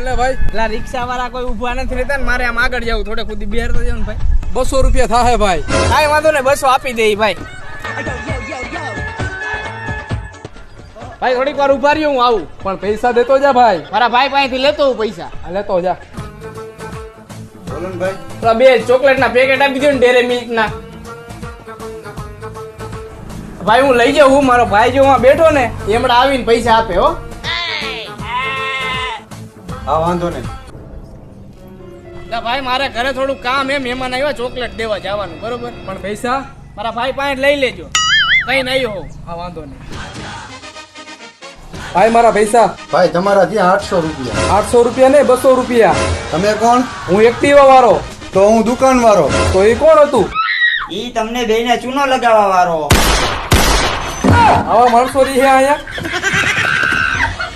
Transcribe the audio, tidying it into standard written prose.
લે ભાઈ પેલા રિક્ષા વાળા કોઈ ઊભા નથી રહેતા ને મારે આમ આગળ જવું થોડે ખુદી બેર તો જાવ ને ભાઈ 200 રૂપિયા થાય ભાઈ કાંઈ વાંધો નહીં 200 આપી દે ભાઈ ભાઈ થોડીક વાર ઉભા રહ્યો હું આવું પણ પૈસા દેતો જા ભાઈ મારા ભાઈ પાસેથી લેતો હું પૈસા આ લેતો જા બોલો ને ભાઈ. પેલા 2 ચોકલેટ ના પેકેટ આપી દો ને ડેરે મિલ્ક ના ભાઈ હું લઈ જાઉં મારો ભાઈ જો હું બેઠો ને એમડા આવીને પૈસા આપે હો હા વાંધો નહીં. ભાઈ મારે ઘરે થોડું કામ એમ મહેમાન આવ્યા ચોકલેટ દેવા જવાનું બરોબર પણ પૈસા મારા ભાઈ પાસે લઈ લેજો કઈ નહીં હો હા વાંધો નહીં ભાઈ મારા પૈસા ભાઈ તમારા ત્યાં 800 રૂપિયા. 800 રૂપિયા ને 200 રૂપિયા તમે કોણ? હું એક્ટિવા વાળો તો હું દુકાન વાળો. તો એ કોણ હતું ઈ તમને બેને ચૂનો લગાવવા વાળો. આવા માણસો રહી અહીંયા